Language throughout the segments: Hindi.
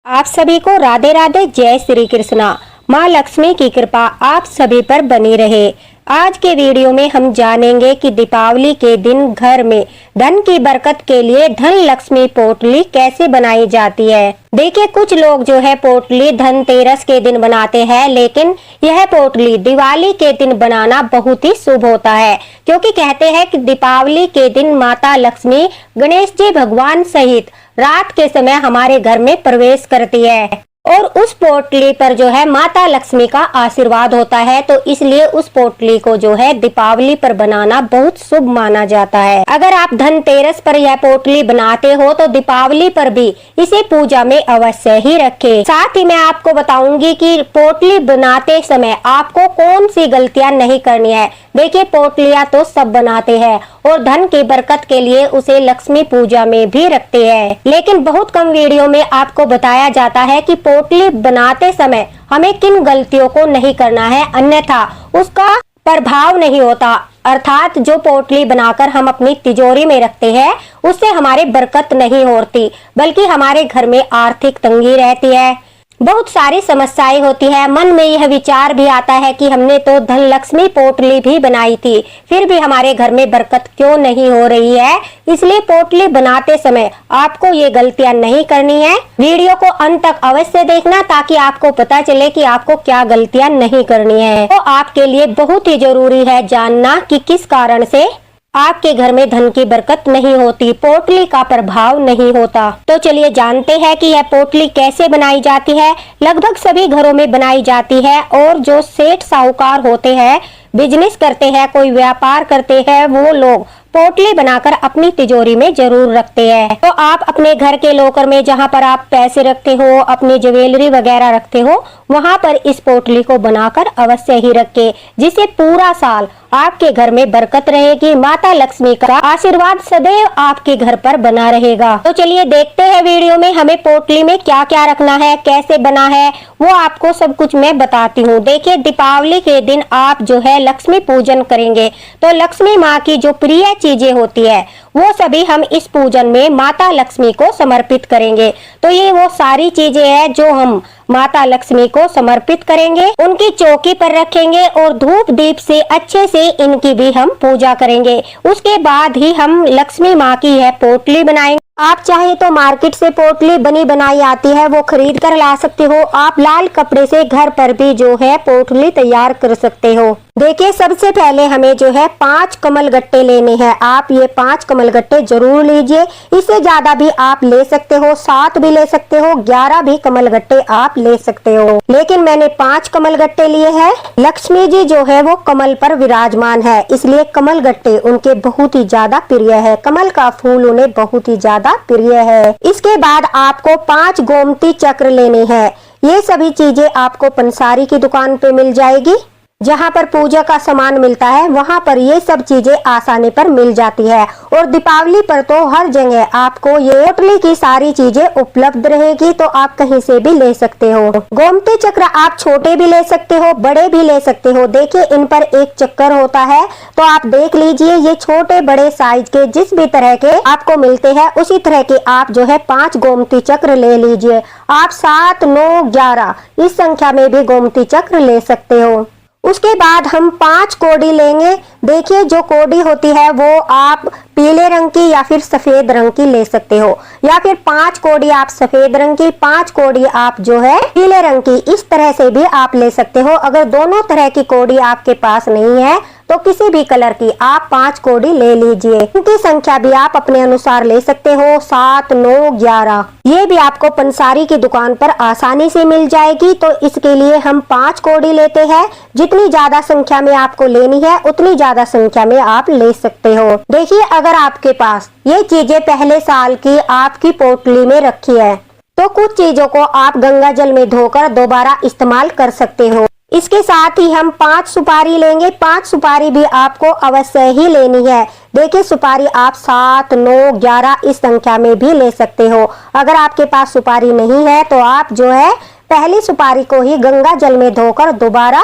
आप सभी को राधे राधे, जय श्री कृष्णा। माँ लक्ष्मी की कृपा आप सभी पर बनी रहे। आज के वीडियो में हम जानेंगे कि दीपावली के दिन घर में धन की बरकत के लिए धन लक्ष्मी पोटली कैसे बनाई जाती है। देखिए, कुछ लोग जो है पोटली धनतेरस के दिन बनाते हैं, लेकिन यह पोटली दिवाली के दिन बनाना बहुत ही शुभ होता है, क्योंकि कहते हैं कि दीपावली के दिन माता लक्ष्मी गणेश जी भगवान सहित रात के समय हमारे घर में प्रवेश करती है और उस पोटली पर जो है माता लक्ष्मी का आशीर्वाद होता है। तो इसलिए उस पोटली को जो है दीपावली पर बनाना बहुत शुभ माना जाता है। अगर आप धनतेरस पर यह पोटली बनाते हो तो दीपावली पर भी इसे पूजा में अवश्य ही रखें। साथ ही मैं आपको बताऊंगी कि पोटली बनाते समय आपको कौन सी गलतियां नहीं करनी है। देखिए, पोटलियां तो सब बनाते हैं और धन की बरकत के लिए उसे लक्ष्मी पूजा में भी रखते हैं, लेकिन बहुत कम वीडियो में आपको बताया जाता है कि पोटली बनाते समय हमें किन गलतियों को नहीं करना है, अन्यथा उसका प्रभाव नहीं होता। अर्थात जो पोटली बनाकर हम अपनी तिजोरी में रखते हैं उससे हमारे बरकत नहीं होती, बल्कि हमारे घर में आर्थिक तंगी रहती है, बहुत सारी समस्याएं होती है। मन में यह विचार भी आता है कि हमने तो धन लक्ष्मी पोटली भी बनाई थी, फिर भी हमारे घर में बरकत क्यों नहीं हो रही है। इसलिए पोटली बनाते समय आपको ये गलतियां नहीं करनी है। वीडियो को अंत तक अवश्य देखना, ताकि आपको पता चले कि आपको क्या गलतियां नहीं करनी है। तो आपके लिए बहुत ही जरूरी है जानना कि किस कारण से आपके घर में धन की बरकत नहीं होती, पोटली का प्रभाव नहीं होता। तो चलिए जानते हैं कि यह पोटली कैसे बनाई जाती है। लगभग सभी घरों में बनाई जाती है और जो सेठ साहूकार होते हैं, बिजनेस करते हैं, कोई व्यापार करते हैं, वो लोग पोटली बनाकर अपनी तिजोरी में जरूर रखते हैं। तो आप अपने घर के लॉकर में जहाँ पर आप पैसे रखते हो, अपनी ज्वेलरी वगैरह रखते हो, वहाँ पर इस पोटली को बनाकर अवश्य ही रखें, जिससे पूरा साल आपके घर में बरकत रहेगी। माता लक्ष्मी का आशीर्वाद सदैव आपके घर पर बना रहेगा। तो चलिए देखते हैं वीडियो में हमें पोटली में क्या क्या रखना है, कैसे बना है, वो आपको सब कुछ मैं बताती हूँ। देखिए, दीपावली के दिन आप जो है लक्ष्मी पूजन करेंगे, तो लक्ष्मी माँ की जो प्रिय चीजें होती है वो सभी हम इस पूजन में माता लक्ष्मी को समर्पित करेंगे। तो ये वो सारी चीजें हैं जो हम माता लक्ष्मी को समर्पित करेंगे, उनकी चौकी पर रखेंगे और धूप दीप से अच्छे से इनकी भी हम पूजा करेंगे। उसके बाद ही हम लक्ष्मी माँ की यह पोटली बनाएंगे। आप चाहे तो मार्केट से पोटली बनी बनाई आती है, वो खरीद कर ला सकते हो। आप लाल कपड़े से घर पर भी जो है पोटली तैयार कर सकते हो। देखिए, सबसे पहले हमें जो है 5 कमल गट्टे लेने हैं। आप ये 5 कमल गट्टे जरूर लीजिए। इससे ज्यादा भी आप ले सकते हो, 7 भी ले सकते हो, 11 भी कमल गट्टे आप ले सकते हो, लेकिन मैंने 5 कमल गट्टे लिए हैं। लक्ष्मी जी जो है वो कमल पर विराजमान है, इसलिए कमल गट्टे उनके बहुत ही ज्यादा प्रिय है। कमल का फूल उन्हें बहुत ही ज्यादा प्रिय है। इसके बाद आपको 5 गोमती चक्र लेने हैं। ये सभी चीजें आपको पंसारी की दुकान पे मिल जाएगी। जहाँ पर पूजा का सामान मिलता है वहाँ पर ये सब चीजें आसानी पर मिल जाती है। और दीपावली पर तो हर जगह आपको ये पोटली की सारी चीजें उपलब्ध रहेगी, तो आप कहीं से भी ले सकते हो। गोमती चक्र आप छोटे भी ले सकते हो, बड़े भी ले सकते हो। देखिए, इन पर एक चक्कर होता है, तो आप देख लीजिए। ये छोटे बड़े साइज के जिस भी तरह के आपको मिलते हैं, उसी तरह के आप जो है 5 गोमती चक्र ले लीजिए। आप 7, 9, 11 इस संख्या में भी गोमती चक्र ले सकते हो। उसके बाद हम 5 कौड़ी लेंगे। देखिए, जो कौड़ी होती है वो आप पीले रंग की या फिर सफेद रंग की ले सकते हो, या फिर 5 कौड़ी आप सफेद रंग की, 5 कौड़ी आप जो है पीले रंग की, इस तरह से भी आप ले सकते हो। अगर दोनों तरह की कौड़ी आपके पास नहीं है तो किसी भी कलर की आप 5 कौड़ी ले लीजिए। इनकी संख्या भी आप अपने अनुसार ले सकते हो, 7, 9, 11। ये भी आपको पंसारी की दुकान पर आसानी से मिल जाएगी। तो इसके लिए हम 5 कौड़ी लेते हैं। जितनी ज्यादा संख्या में आपको लेनी है उतनी ज्यादा संख्या में आप ले सकते हो। देखिए, अगर आपके पास ये चीजें पहले साल की आपकी पोटली में रखी है तो कुछ चीजों को आप गंगा जल में धोकर दोबारा इस्तेमाल कर सकते हो। इसके साथ ही हम 5 सुपारी लेंगे। 5 सुपारी भी आपको अवश्य ही लेनी है। देखिए, सुपारी आप 7, 9, 11 इस संख्या में भी ले सकते हो। अगर आपके पास सुपारी नहीं है तो आप जो है पहली सुपारी को ही गंगा जल में धोकर दोबारा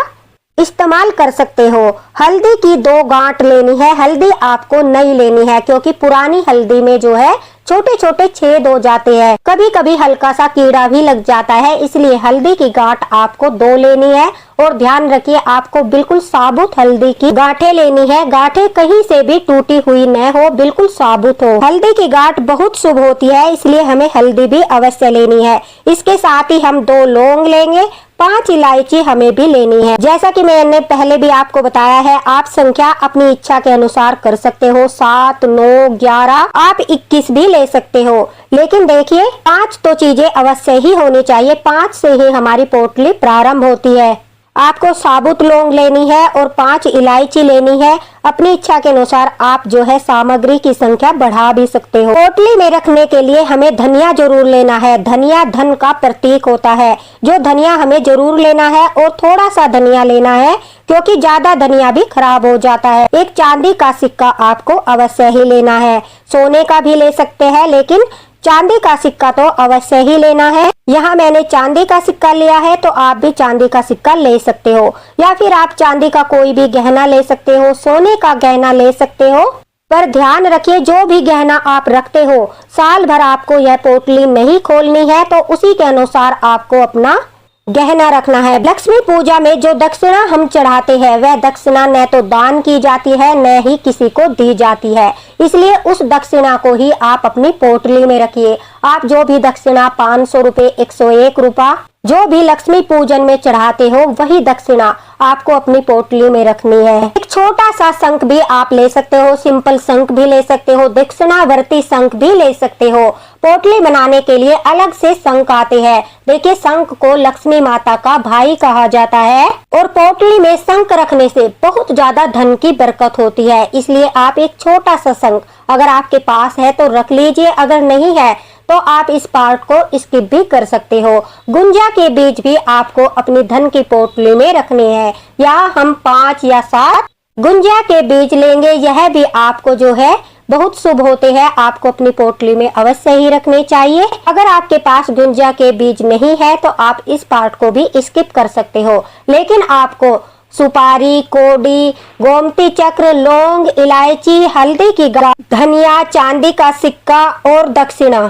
इस्तेमाल कर सकते हो। हल्दी की 2 गांठ लेनी है। हल्दी आपको नई लेनी है, क्योंकि पुरानी हल्दी में जो है छोटे छोटे छेद हो जाते हैं, कभी कभी हल्का सा कीड़ा भी लग जाता है। इसलिए हल्दी की गांठ आपको 2 लेनी है और ध्यान रखिए आपको बिल्कुल साबुत हल्दी की गांठें लेनी है। गांठें कहीं से भी टूटी हुई न हो, बिल्कुल साबुत हो। हल्दी की गांठ बहुत शुभ होती है, इसलिए हमें हल्दी भी अवश्य लेनी है। इसके साथ ही हम 2 लौंग लेंगे, 5 इलायची हमें भी लेनी है। जैसा कि मैंने पहले भी आपको बताया है, आप संख्या अपनी इच्छा के अनुसार कर सकते हो, 7, 9, 11, आप 21 भी ले सकते हो। लेकिन देखिए 5 तो चीजें अवश्य ही होनी चाहिए, 5 से ही हमारी पोटली प्रारंभ होती है। आपको साबुत लौंग लेनी है और 5 इलायची लेनी है। अपनी इच्छा के अनुसार आप जो है सामग्री की संख्या बढ़ा भी सकते हो। पोटली में रखने के लिए हमें धनिया जरूर लेना है। धनिया धन का प्रतीक होता है, जो धनिया हमें जरूर लेना है और थोड़ा सा धनिया लेना है, क्योंकि ज्यादा धनिया भी खराब हो जाता है। एक चांदी का सिक्का आपको अवश्य ही लेना है, सोने का भी ले सकते हैं, लेकिन चांदी का सिक्का तो अवश्य ही लेना है। यहाँ मैंने चांदी का सिक्का लिया है, तो आप भी चांदी का सिक्का ले सकते हो, या फिर आप चांदी का कोई भी गहना ले सकते हो, सोने का गहना ले सकते हो। पर ध्यान रखिए जो भी गहना आप रखते हो, साल भर आपको यह पोटली नहीं खोलनी है, तो उसी के अनुसार आपको अपना गहना रखना है। लक्ष्मी पूजा में जो दक्षिणा हम चढ़ाते हैं, वह दक्षिणा न तो दान की जाती है, न ही किसी को दी जाती है। इसलिए उस दक्षिणा को ही आप अपनी पोटली में रखिए। आप जो भी दक्षिणा 500 रुपए, 101 रुपया जो भी लक्ष्मी पूजन में चढ़ाते हो, वही दक्षिणा आपको अपनी पोटली में रखनी है। एक छोटा सा शंख भी आप ले सकते हो, सिंपल शंख भी ले सकते हो, दक्षिणावर्ती शंख भी ले सकते हो। पोटली बनाने के लिए अलग से शंख आते हैं। देखिए शंख को लक्ष्मी माता का भाई कहा जाता है और पोटली में शंख रखने से बहुत ज्यादा धन की बरकत होती है। इसलिए आप एक छोटा सा शंख अगर आपके पास है तो रख लीजिए, अगर नहीं है तो आप इस पार्ट को स्किप भी कर सकते हो। गुंजा के बीज भी आपको अपनी धन की पोटली में रखने हैं, या हम 5 या 7 गुंजा के बीज लेंगे। यह भी आपको जो है बहुत शुभ होते हैं, आपको अपनी पोटली में अवश्य ही रखने चाहिए। अगर आपके पास गुंजा के बीज नहीं है तो आप इस पार्ट को भी स्किप कर सकते हो, लेकिन आपको सुपारी, कोडी, गोमती चक्र, लौंग, इलायची, हल्दी की गांठ, धनिया, चांदी का सिक्का और दक्षिणा,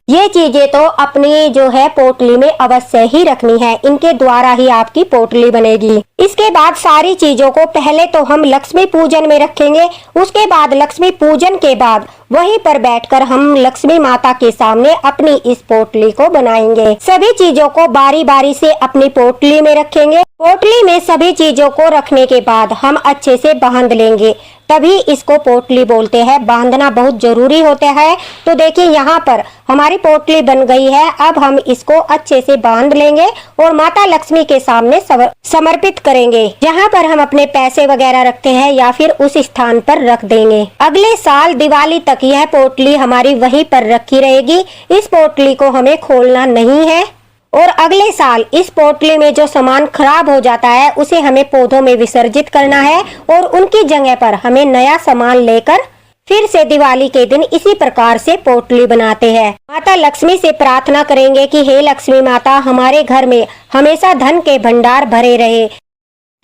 ये चीजें तो अपनी जो है पोटली में अवश्य ही रखनी है। इनके द्वारा ही आपकी पोटली बनेगी। इसके बाद सारी चीजों को पहले तो हम लक्ष्मी पूजन में रखेंगे, उसके बाद लक्ष्मी पूजन के बाद वहीं पर बैठकर हम लक्ष्मी माता के सामने अपनी इस पोटली को बनाएंगे। सभी चीजों को बारी बारी से अपनी पोटली में रखेंगे। पोटली में सभी चीजों को रखने के बाद हम अच्छे से बांध लेंगे, तभी इसको पोटली बोलते हैं। बांधना बहुत जरूरी होता है। तो देखिए यहाँ पर हमारी पोटली बन गई है। अब हम इसको अच्छे से बांध लेंगे और माता लक्ष्मी के सामने समर्पित करेंगे। जहाँ पर हम अपने पैसे वगैरह रखते हैं या फिर उस स्थान पर रख देंगे। अगले साल दिवाली तक यह पोटली हमारी वहीं पर रखी रहेगी। इस पोटली को हमें खोलना नहीं है और अगले साल इस पोटली में जो सामान खराब हो जाता है उसे हमें पौधों में विसर्जित करना है और उनकी जगह पर हमें नया सामान लेकर फिर से दिवाली के दिन इसी प्रकार से पोटली बनाते हैं। माता लक्ष्मी से प्रार्थना करेंगे कि हे लक्ष्मी माता, हमारे घर में हमेशा धन के भंडार भरे रहे।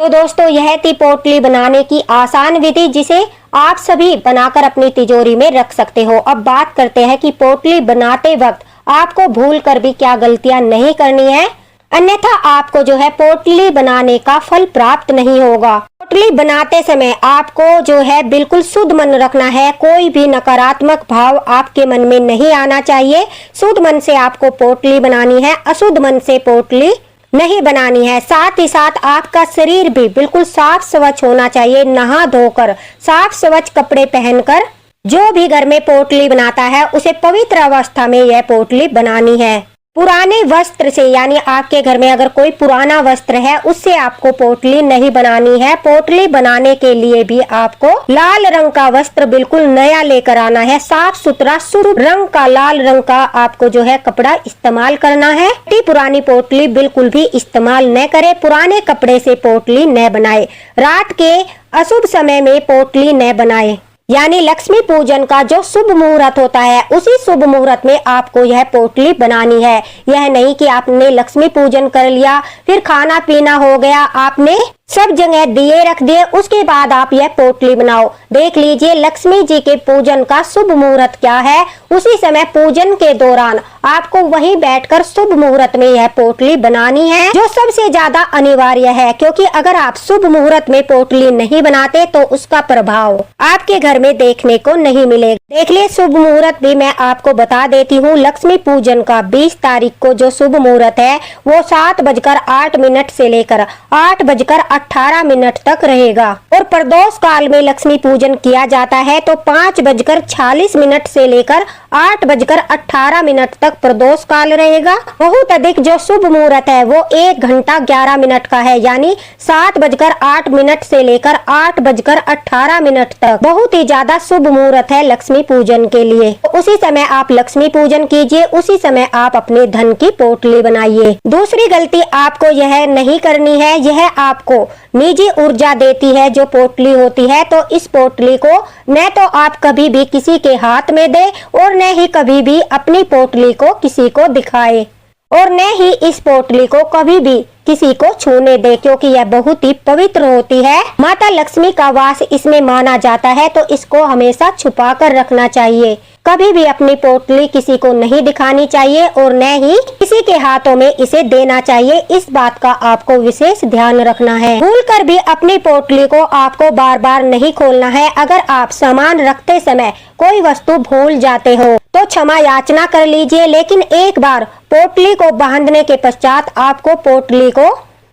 तो दोस्तों यह थी पोटली बनाने की आसान विधि, जिसे आप सभी बनाकर अपनी तिजोरी में रख सकते हो। अब बात करते हैं कि पोटली बनाते वक्त आपको भूल कर भी क्या गलतियां नहीं करनी है, अन्यथा आपको जो है पोटली बनाने का फल प्राप्त नहीं होगा। पोटली बनाते समय आपको जो है बिल्कुल शुद्ध मन रखना है। कोई भी नकारात्मक भाव आपके मन में नहीं आना चाहिए। शुद्ध मन से आपको पोटली बनानी है, अशुद्ध मन से पोटली नहीं बनानी है। साथ ही साथ आपका शरीर भी बिल्कुल साफ स्वच्छ होना चाहिए। नहा धोकर साफ स्वच्छ कपड़े पहनकर जो भी घर में पोटली बनाता है उसे पवित्र अवस्था में यह पोटली बनानी है। पुराने वस्त्र से, यानी आपके घर में अगर कोई पुराना वस्त्र है उससे आपको पोटली नहीं बनानी है। पोटली बनाने के लिए भी आपको लाल रंग का वस्त्र बिल्कुल नया लेकर आना है। साफ सुथरा शुद्ध रंग का लाल रंग का आपको जो है कपड़ा इस्तेमाल करना है। पुरानी पोटली बिल्कुल भी इस्तेमाल न करे। पुराने कपड़े से पोटली न बनाए। रात के अशुभ समय में पोटली न बनाए, यानी लक्ष्मी पूजन का जो शुभ मुहूर्त होता है उसी शुभ मुहूर्त में आपको यह पोटली बनानी है। यह नहीं कि आपने लक्ष्मी पूजन कर लिया, फिर खाना पीना हो गया, आपने सब जगह दिए रख दिए। उसके बाद आप यह पोटली बनाओ। देख लीजिए लक्ष्मी जी के पूजन का शुभ मुहूर्त क्या है। उसी समय पूजन के दौरान आपको वहीं बैठकर शुभ मुहूर्त में यह पोटली बनानी है, जो सबसे ज्यादा अनिवार्य है, क्योंकि अगर आप शुभ मुहूर्त में पोटली नहीं बनाते तो उसका प्रभाव आपके घर में देखने को नहीं मिलेगा। देख लिए शुभ मुहूर्त भी मैं आपको बता देती हूँ। लक्ष्मी पूजन का 20 तारीख को जो शुभ मुहूर्त है वो 7:08 से लेकर 8:18 तक रहेगा। और प्रदोष काल में लक्ष्मी पूजन किया जाता है तो 5:46 से लेकर 8:18 तक प्रदोष काल रहेगा। बहुत अधिक जो शुभ मुहूर्त है वो 1 घंटा 11 मिनट का है, यानी 7:08 से लेकर 8:18 तक बहुत ही ज्यादा शुभ मुहूर्त है लक्ष्मी पूजन के लिए। उसी समय आप लक्ष्मी पूजन कीजिए, उसी समय आप अपने धन की पोटली बनाइए। दूसरी गलती आपको यह नहीं करनी है, यह आपको निजी ऊर्जा देती है जो पोटली होती है। तो इस पोटली को न तो आप कभी भी किसी के हाथ में दे और न ही कभी भी अपनी पोटली को किसी को दिखाए, और न ही इस पोटली को कभी भी किसी को छूने दे, क्योंकि यह बहुत ही पवित्र होती है। माता लक्ष्मी का वास इसमें माना जाता है, तो इसको हमेशा छुपा कर रखना चाहिए। कभी भी अपनी पोटली किसी को नहीं दिखानी चाहिए और न ही किसी के हाथों में इसे देना चाहिए। इस बात का आपको विशेष ध्यान रखना है। भूलकर भी अपनी पोटली को आपको बार बार नहीं खोलना है। अगर आप सामान रखते समय कोई वस्तु भूल जाते हो तो क्षमा याचना कर लीजिए, लेकिन एक बार पोटली को बांधने के पश्चात आपको पोटली को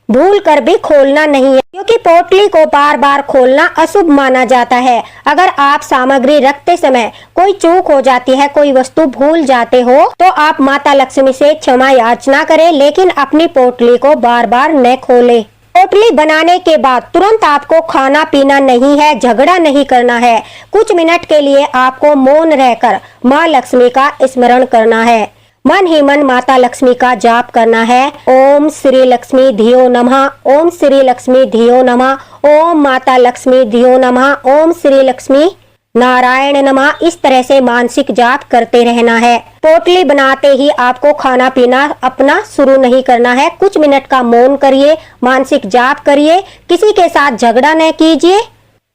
भूल कर भी खोलना नहीं है, क्योंकि पोटली को बार बार खोलना अशुभ माना जाता है। अगर आप सामग्री रखते समय कोई चूक हो जाती है, कोई वस्तु भूल जाते हो, तो आप माता लक्ष्मी से क्षमा याचना करें, लेकिन अपनी पोटली को बार बार न खोलें। पोटली बनाने के बाद तुरंत आपको खाना पीना नहीं है, झगड़ा नहीं करना है। कुछ मिनट के लिए आपको मौन रहकर माँ लक्ष्मी का स्मरण करना है। मन ही मन माता लक्ष्मी का जाप करना है। ओम श्री लक्ष्मी धियो नमः, ओम श्री लक्ष्मी धियो नमः, ओम माता लक्ष्मी धियो नमः, ओम श्री लक्ष्मी नारायण नमः। इस तरह से मानसिक जाप करते रहना है। पोटली बनाते ही आपको खाना पीना अपना शुरू नहीं करना है। कुछ मिनट का मौन करिए, मानसिक जाप करिए, किसी के साथ झगड़ा न कीजिए।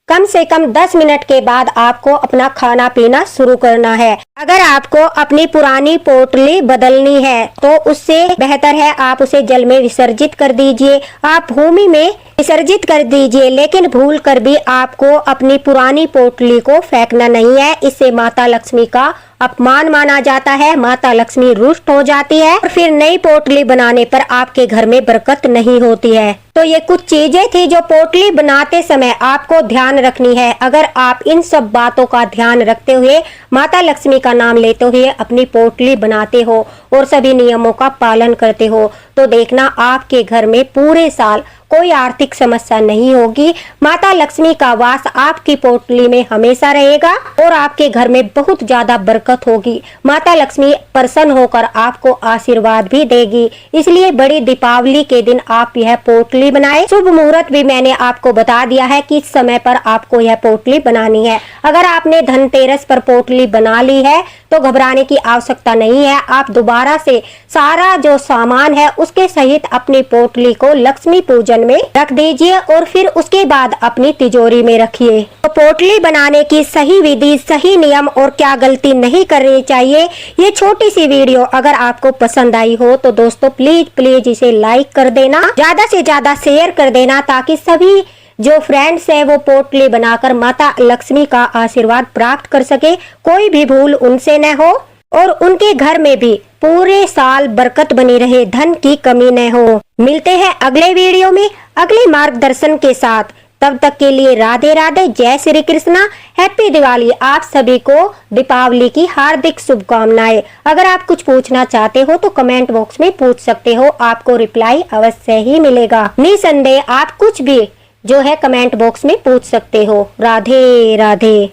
कम से कम 10 मिनट के बाद आपको अपना खाना पीना शुरू करना है। अगर आपको अपनी पुरानी पोटली बदलनी है तो उससे बेहतर है आप उसे जल में विसर्जित कर दीजिए, आप भूमि में विसर्जित कर दीजिए, लेकिन भूल कर भी आपको अपनी पुरानी पोटली को फेंकना नहीं है। इससे माता लक्ष्मी का अपमान माना जाता है, माता लक्ष्मी रुष्ट हो जाती है और फिर नई पोटली बनाने पर आपके घर में बरकत नहीं होती है। तो ये कुछ चीजें थी जो पोटली बनाते समय आपको ध्यान रखनी है। अगर आप इन सब बातों का ध्यान रखते हुए माता लक्ष्मी का नाम लेते हुए अपनी पोटली बनाते हो और सभी नियमों का पालन करते हो, तो देखना आपके घर में पूरे साल कोई आर्थिक समस्या नहीं होगी। माता लक्ष्मी का वास आपकी पोटली में हमेशा रहेगा और आपके घर में बहुत ज्यादा बरकत होगी। माता लक्ष्मी प्रसन्न होकर आपको आशीर्वाद भी देगी। इसलिए बड़ी दीपावली के दिन आप यह पोटली बनाए। शुभ मुहूर्त भी मैंने आपको बता दिया है कि इस समय पर आपको यह पोटली बनानी है। अगर आपने धनतेरस पर पोटली बना ली है तो घबराने की आवश्यकता नहीं है। आप दोबारा से सारा जो सामान है उसके सहित अपनी पोटली को लक्ष्मी पूजन में रख दीजिए और फिर उसके बाद अपनी तिजोरी में रखिए। तो पोटली बनाने की सही विधि, सही नियम और क्या गलती नहीं करनी चाहिए, ये छोटी सी वीडियो अगर आपको पसंद आई हो तो दोस्तों प्लीज इसे लाइक कर देना, ज्यादा से ज्यादा शेयर कर देना, ताकि सभी जो फ्रेंड्स है वो पोटली बनाकर माता लक्ष्मी का आशीर्वाद प्राप्त कर सके, कोई भी भूल उनसे न हो और उनके घर में भी पूरे साल बरकत बनी रहे, धन की कमी न हो। मिलते हैं अगले वीडियो में अगले मार्गदर्शन के साथ। तब तक के लिए राधे राधे, जय श्री कृष्णा, हैप्पी दिवाली। आप सभी को दीपावली की हार्दिक शुभकामनाएं। अगर आप कुछ पूछना चाहते हो तो कमेंट बॉक्स में पूछ सकते हो, आपको रिप्लाई अवश्य ही मिलेगा। निसंदेह आप कुछ भी जो है कमेंट बॉक्स में पूछ सकते हो। राधे राधे।